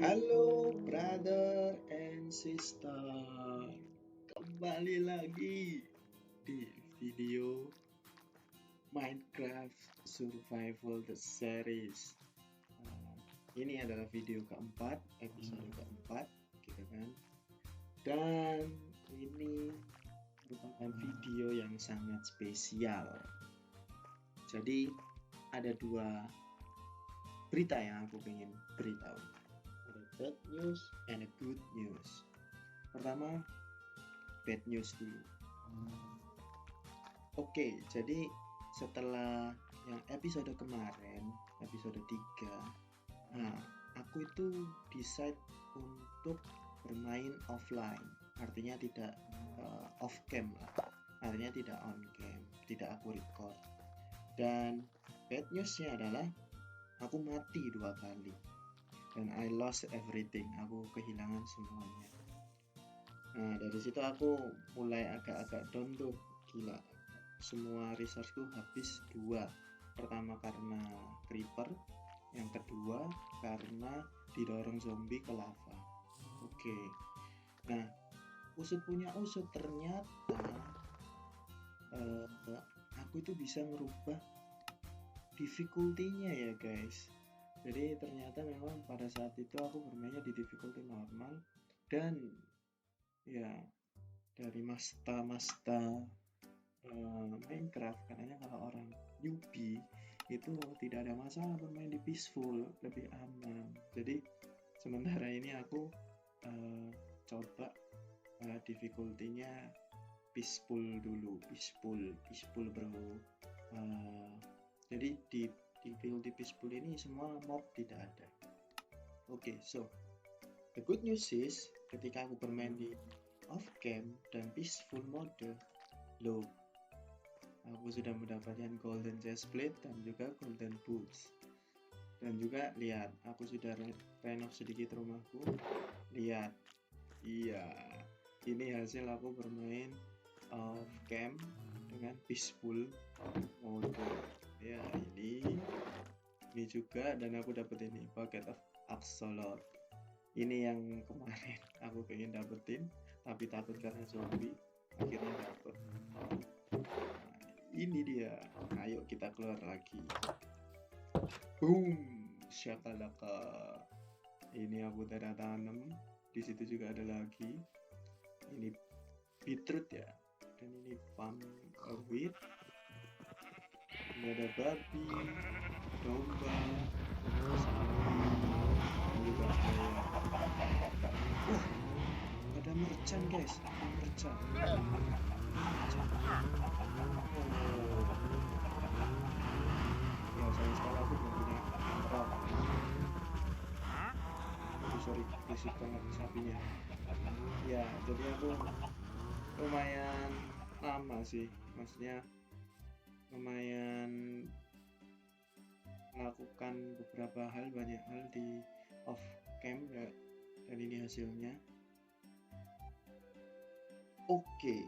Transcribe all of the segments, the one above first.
Halo brother and sister, kembali lagi di video Minecraft Survival The Series. Nah, ini adalah video keempat, episode keempat, gitu kan? Dan ini merupakan video yang sangat spesial. Jadi ada dua berita yang aku ingin beritahu. Ada bad news and a good news. Pertama, bad news dulu. Oke, jadi setelah yang episode kemarin, episode 3, nah, aku itu decide untuk bermain offline. Artinya tidak off cam lah. Artinya tidak on cam, tidak aku record. Dan bad newsnya adalah aku mati 2 kali. Dan I lost everything, aku kehilangan semuanya. Nah, dari situ aku mulai agak-agak down tuh, gila. Semua resourceku habis 2. Pertama karena creeper, yang kedua karena didorong zombie ke lava. Oke. Nah, usut punya usut, ternyata aku itu bisa merubah difficulty-nya ya guys. Jadi ternyata memang pada saat itu aku bermainnya di difficulty normal, dan ya dari masta Minecraft katanya kalau orang newbie itu tidak ada masalah bermain di peaceful, lebih aman. Jadi sementara ini aku coba difficulty-nya peaceful dulu, peaceful bro. Jadi di difficulty peaceful ini semua mob tidak ada. Oke, so the good news is ketika aku bermain di off cam dan peaceful mode, loh, aku sudah mendapatkan golden chestplate dan juga golden boots. Dan juga lihat, aku sudah renov sedikit rumahku. Lihat, iya, ini hasil aku bermain off cam dengan peaceful mode. Ya, ini juga, dan aku dapat ini bucket of axolot. Ini yang kemarin aku pengen dapetin tapi takut karena zombie, akhirnya dapet. Ini dia, ayo kita keluar lagi. Boom, syakalaka. Ini aku tanda tanam, di situ juga ada lagi. Ini beetroot ya, dan ini palm wheat. Ini ada babi, domba, sapi, dan juga ayam. Ada merchant guys, ada merchant. Ya sayang sekali aku belum punya emerald. Sorry, berisik banget sapinya. Ya, jadi aku lumayan lama sih, maksudnya lumayan melakukan beberapa hal, banyak hal di off cam ya, dan ini hasilnya. Oke,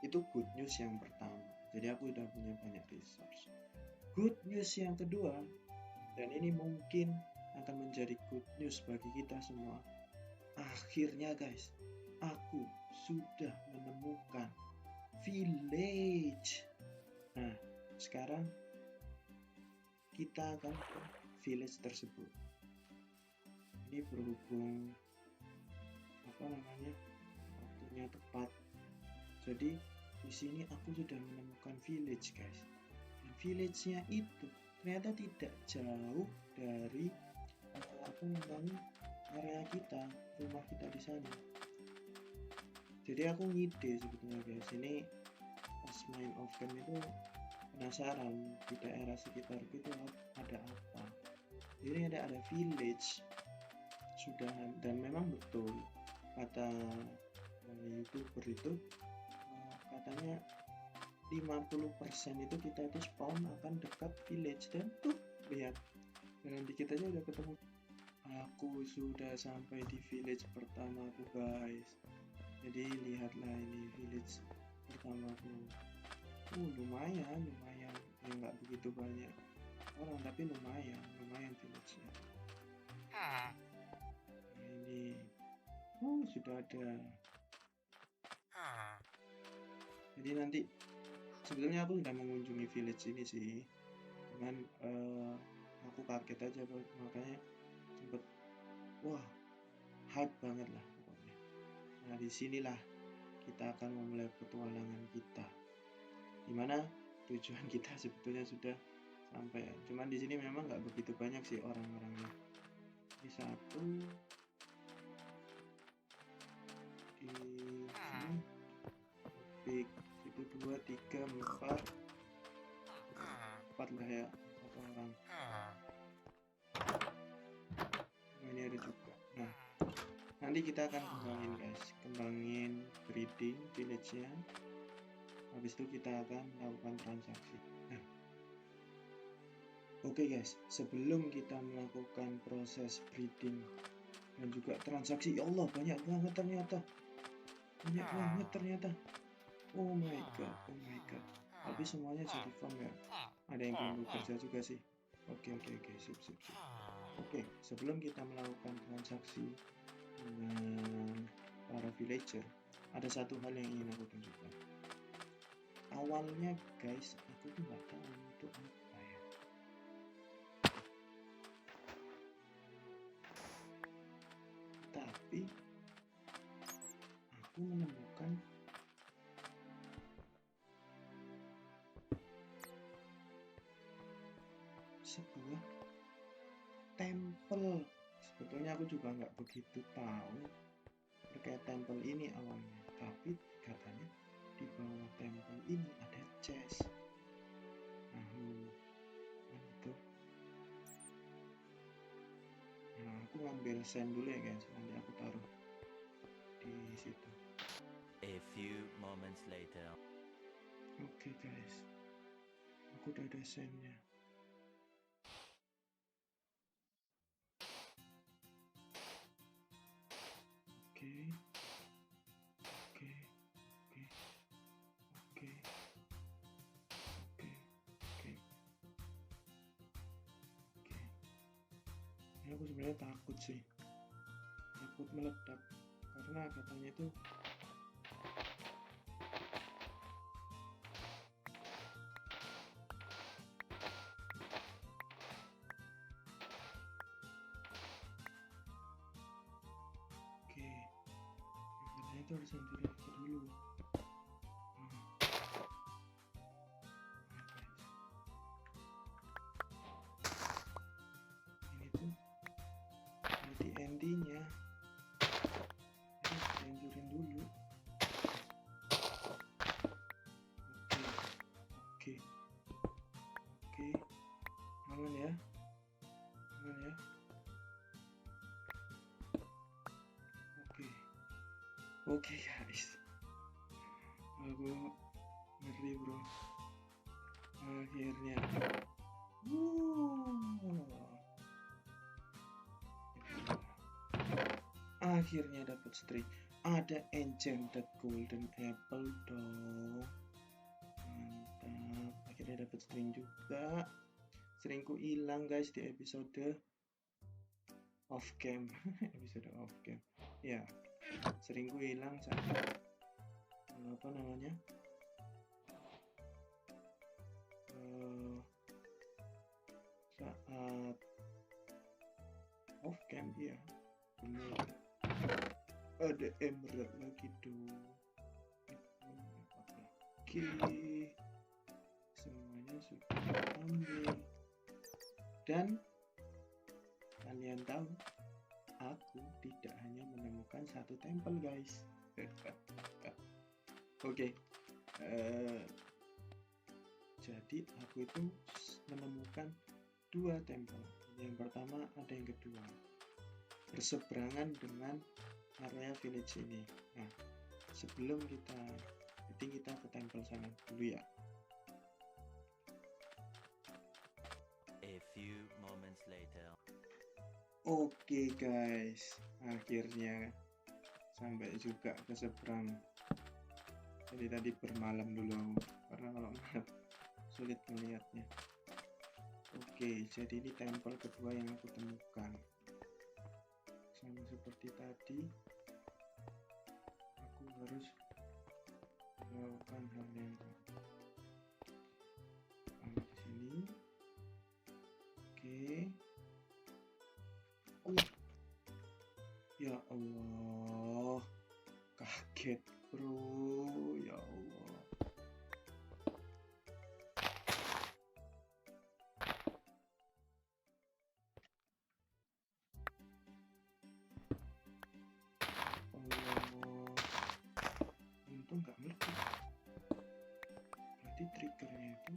itu good news yang pertama. Jadi aku udah punya banyak resource. Good news yang kedua, dan ini mungkin akan menjadi good news bagi kita semua. Akhirnya guys, aku sudah menemukan village. Nah, sekarang kita akan ke village tersebut. Ini berhubung waktunya tepat. Jadi di sini aku sudah menemukan village guys. Dan village-nya itu ternyata tidak jauh dari area kita, rumah kita di sana. Jadi aku ngide sebetulnya guys, ini pas main off cam itu penasaran di daerah sekitar itu ada apa. Jadi ada village sudah, dan memang betul kata YouTuber itu, katanya 50% itu kita itu spawn akan dekat village. Dan tuh lihat, dengan dikit aja udah ketemu. Aku sudah sampai di village pertamaku guys. Jadi lihatlah, ini village pertamaku. Lumayan ya, nggak begitu banyak orang tapi lumayan village-nya. sudah ada. Jadi nanti sebetulnya aku sudah mengunjungi village ini sih, cuman aku kaget aja Bro. Makanya sempet wah hype banget lah pokoknya. Nah disinilah kita akan memulai petualangan kita, dimana tujuan kita sebetulnya sudah sampai. Cuman di sini memang nggak begitu banyak sih orang-orangnya. Ini satu, di sini big itu 2, 3, 4 lah ya, 4 orang. Nah, ini ada juga. Nah nanti kita akan kembangin guys, kembangin breeding village-nya. Habis itu kita akan melakukan transaksi. Nah oke guys, sebelum kita melakukan proses breeding dan juga transaksi, ya Allah banyak banget ternyata, oh my god, tapi semuanya jadi farm ya. Ada yang belum bekerja juga sih. Oke, sip. Oke, sebelum kita melakukan transaksi dengan para villager, ada satu hal yang ingin aku tunjukkan. Awalnya guys, aku tuh nggak tahu itu apa ya. Tapi aku menemukan sebuah temple. Sebetulnya aku juga nggak begitu tahu terkait temple ini awalnya, tapi katanya di bawah temple ini ada chest. Nah itu, nah aku ngambil sand dulu ya guys, nanti aku taruh di situ. A few moments later. Oke guys, aku udah ada sandnya. Oke. Aku sebenarnya takut meledak karena katanya itu katanya itu harus ventilator dulu. Ini tuh jadi endingnya hancurin dulu. Oke, aman ya. Oke guys, aku ngeri bro. Akhirnya dapat string. Ada enchanted golden apple dong. Mantap, akhirnya dapat string juga. Stringku hilang guys di episode off cam. Ya, stringku hilang saat apa namanya, saat off cam. Ya bener, ada emerald lagi dong. Oke, semuanya sudah ambil. Dan kalian tahu, aku tidak hanya menemukan satu temple guys. Oke. Jadi aku itu menemukan 2 temple. Yang pertama, ada yang kedua berseberangan dengan area village ini. Nah sebelum kita ke temple sana dulu ya. A few moments later. Oke guys, akhirnya sampai juga ke seberang. Jadi tadi bermalam dulu karena kalau malam sulit melihatnya. Oke, jadi ini temple kedua yang aku temukan. Sama seperti tadi, harus melakukan hal yang sama di sini. Oke. Ya Allah, kaget bro, ya Allah. Untung nggak meledak. Berarti triggernya itu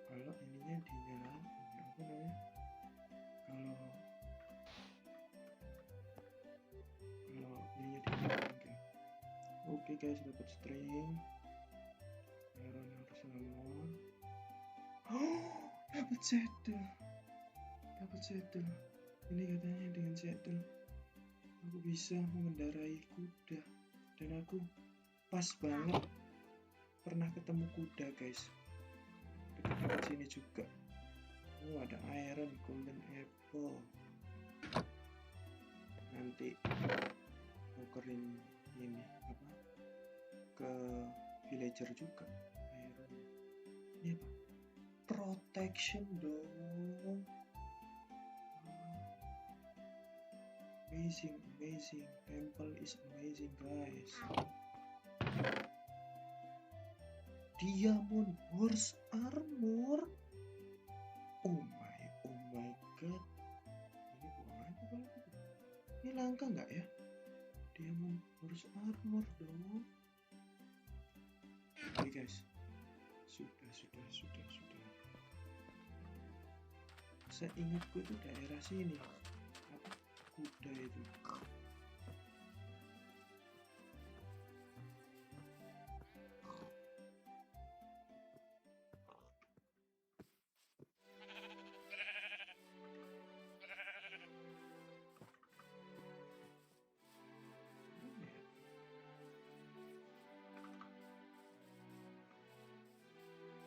kalau ininya dinyalakan, apa namanya? Kalau ininya dinyalakan kan. Oke guys, dapat string. Iron harus armor. Oh, dapat saddle. Ini katanya dengan saddle aku bisa mengendarai kuda, dan aku pas banget pernah ketemu kuda guys, dekat sini juga. Oh, ada iron, golden apple. Nanti tukerin ini apa ke villager juga. Iron ini apa, protection dong. Amazing. Temple is amazing guys. Diamond horse armor. Oh my god. Ini buang aja kalau gitu. Ini langka nggak ya? Diamond horse armor dong. Oke guys. Sudah. Saya ingatku itu daerah sini. Apa? Kuda itu.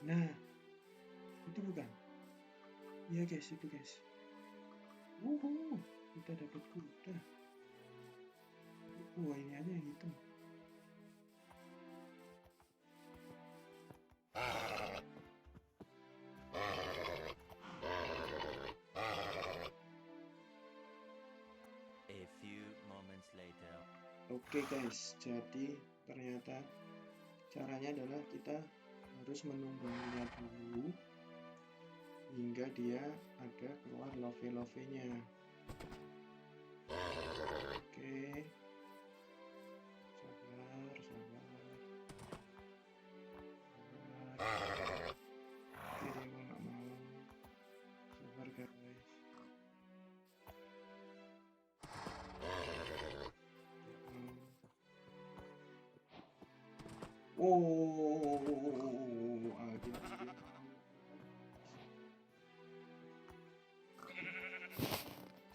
Nah, itu bukan? Iya guys, itu guys. Kita dapat kuda. Wah, ini aja yang hitam. A few moments later. Oke guys, jadi ternyata caranya adalah kita harus menungganginya dulu hingga dia ada keluar love-nya. Oke, sabar. Oke, dia nggak mau. Sabar guys.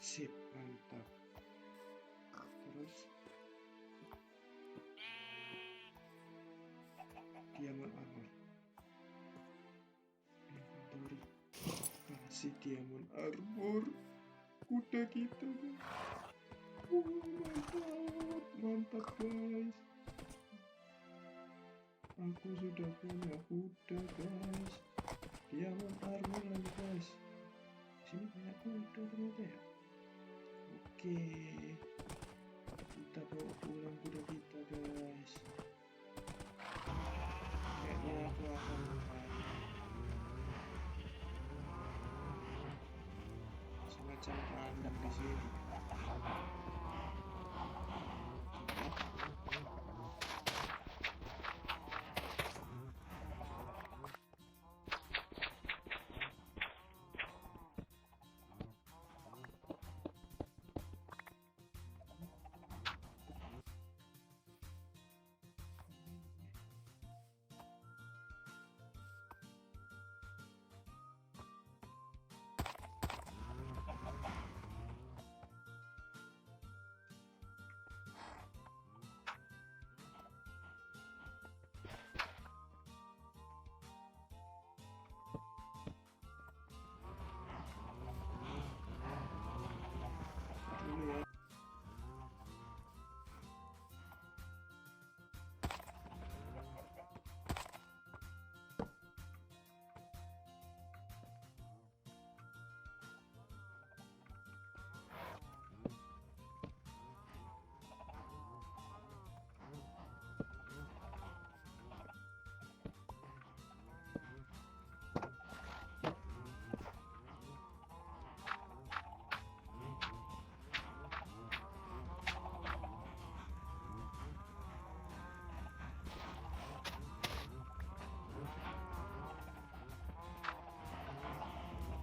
Sip, mantap. Terus diamond armor. Inventory. Kasih diamond armor kuda kita. Mantap guys. Aku sudah punya kuda guys. Diamond armor lagi guys. Sini banyak kuda ternyata ya. Oke, kita bawa pulang kuda kita guys. Kayaknya aku akan semacam kandang di sini.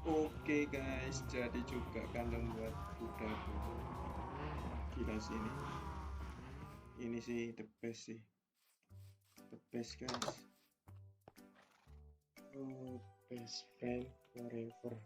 Oke guys, jadi juga kandang buat kudaku. Gila sih ini. Ini sih the best sih. The best guys. Oh, best friend forever.